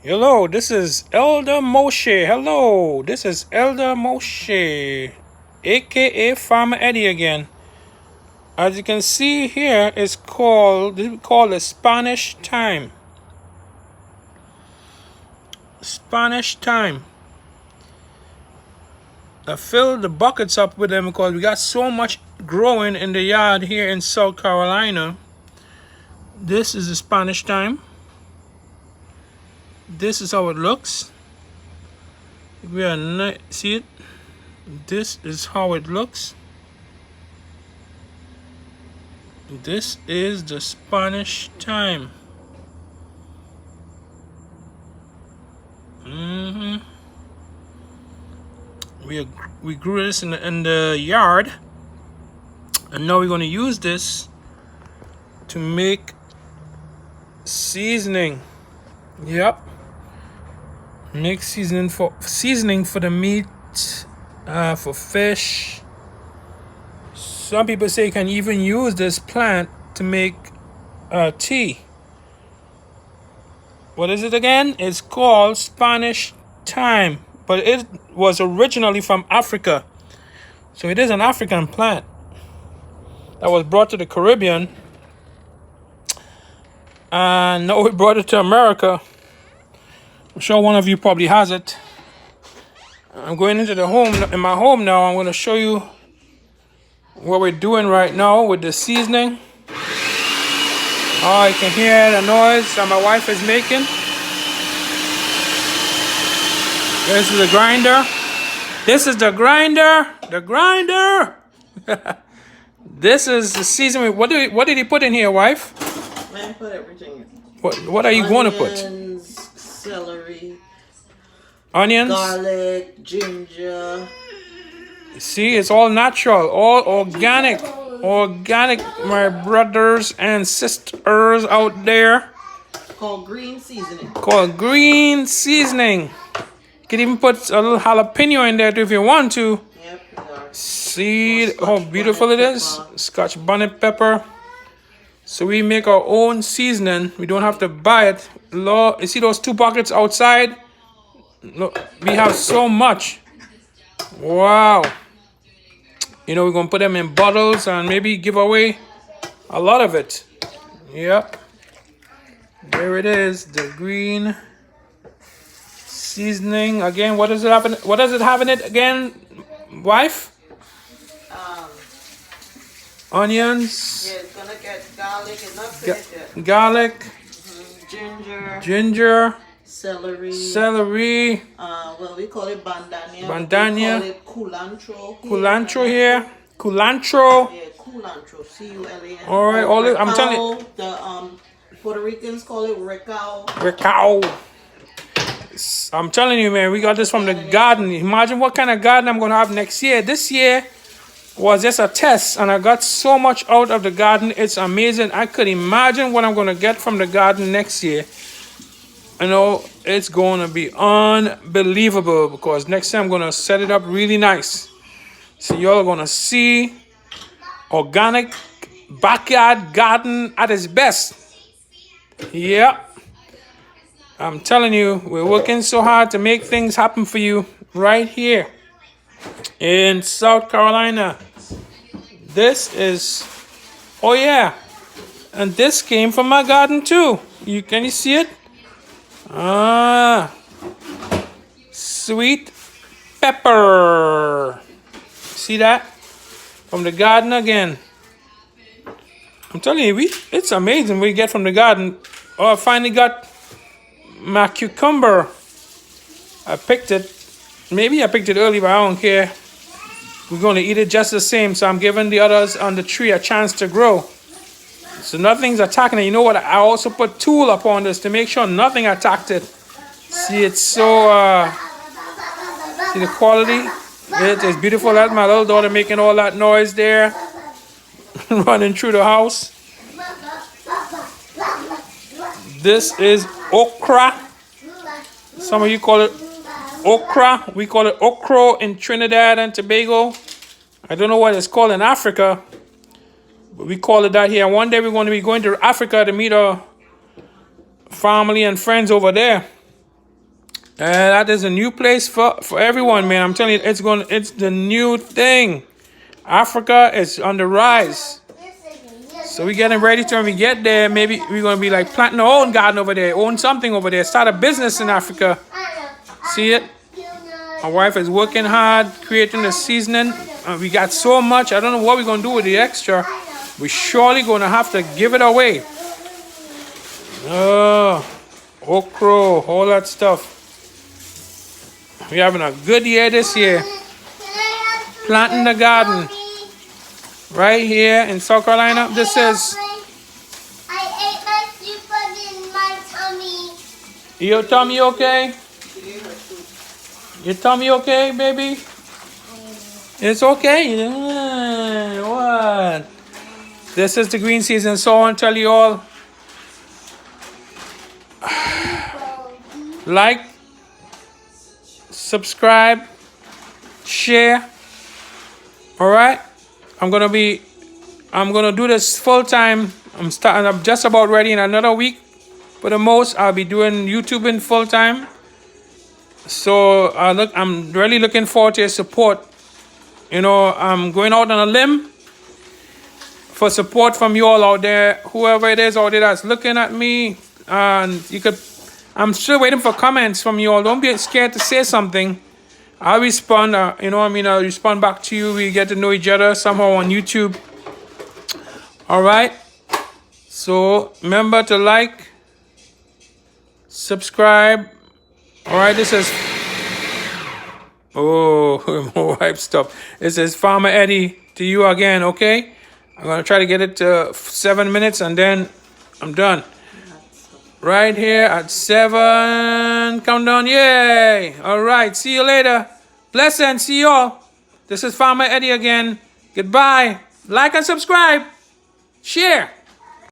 Hello, this is Elder Moshe. Hello, this is Elder Moshe, aka Farmer Eddie again. As you can see here, it's called the Spanish time. Spanish time. I filled the buckets up with them because we got so much growing in the yard here in South Carolina. This is the Spanish time. This is how it looks. We are see it. This is how it looks. This is the Spanish time. We grew this in the yard, and now we're going to use this to make seasoning. Yep. Make seasoning for the meat, for fish. Some people say you can even use this plant to make tea. What is it again? It's called Spanish thyme, but it was originally from Africa. So it is an African plant that was brought to the Caribbean, and now we brought it to America. I'm sure one of you probably has it. I'm going into my home now. I'm going to show you what we're doing right now with the seasoning. Oh, you can hear the noise that my wife is making. This is the grinder. This is the grinder. The grinder. This is the seasoning. What did he put in here, wife? Man, put everything in. What are you going to put? Celery. Onions. Garlic, ginger. See, it's all natural, all organic. Organic, my brothers and sisters out there. Called green seasoning. Called green seasoning. You can even put a little jalapeno in there too if you want to. Yep, we are. See how beautiful it is? Scotch bonnet pepper. So we make our own seasoning. We don't have to buy it. Lord, you see those 2 buckets outside? Look, we have so much. Wow. You know, we're going to put them in bottles and maybe give away a lot of it. Yep. There it is. The green seasoning. Again, what does it have in it again, wife? Onions. Yeah, it's going to get garlic. It's not finished yet. Garlic. Ginger. Celery. Well, we call it bandania. Bandania. We call it culantro. Culantro here. Culantro. Yeah, culantro. C-U-L-A-N. All right. I'm telling you. The Puerto Ricans call it recao. Recao. I'm telling you, man, we got this from the garden. Imagine what kind of garden I'm going to have next year. This year was just a test, and I got so much out of the garden. It's amazing. I could imagine what I'm going to get from the garden next year. You know, it's going to be unbelievable because next time I'm going to set it up really nice. So y'all are going to see organic backyard garden at its best. Yep. I'm telling you, we're working so hard to make things happen for you right here in South Carolina. This is, oh yeah, and this came from my garden too. Can you see it? Sweet pepper. See that? From the garden again. I'm telling you, it's amazing what we get from the garden. Oh, I finally got my cucumber. I picked it. Maybe I picked it early, but I don't care. We're going to eat it just the same. So I'm giving the others on the tree a chance to grow. So nothing's attacking it. You know what? I also put tool upon this to make sure nothing attacked it. See, it's so, see the quality? It is beautiful. That's my little daughter making all that noise there. Running through the house. This is okra. Some of you call it okra. We call it okra in Trinidad and Tobago. I don't know what it's called in Africa. But we call it that here. One day we're going to be going to Africa to meet our family and friends over there. That is a new place for everyone, man. I'm telling you, it's the new thing. Africa is on the rise. So we're getting ready to when we get there, maybe we're gonna be like planting our own garden over there, own something over there, start a business in Africa. See it? My wife is working hard, creating the seasoning. We got so much. I don't know what we're gonna do with the extra. We're surely gonna have to give it away. Oh, okra, all that stuff. We're having a good year this year. Planting the garden right here in South Carolina. This is. I ate my soup in my tummy. Your tummy okay? Your tummy okay, baby? It's okay. Yeah, what? This is the green season, so I want to tell you all. Like, subscribe, share. All right, I'm gonna do this full time. I'm just about ready in another week. For the most, I'll be doing YouTubing full time. So I'm really looking forward to your support. You know, I'm going out on a limb for support from you all out there, whoever it is out there that's looking at me. And I'm still waiting for comments from you all. Don't be scared to say something. I'll respond. I'll respond back to you. We get to know each other somehow on YouTube. All right. So remember to like, subscribe. All right. This is more hype stuff. This is Farmer Eddie to you again. Okay. I'm gonna try to get it to 7 minutes and then I'm done. Right here at 7. Countdown. Yay. All right. See you later. Bless and see you all. This is Farmer Eddie again. Goodbye. Like and subscribe. Share.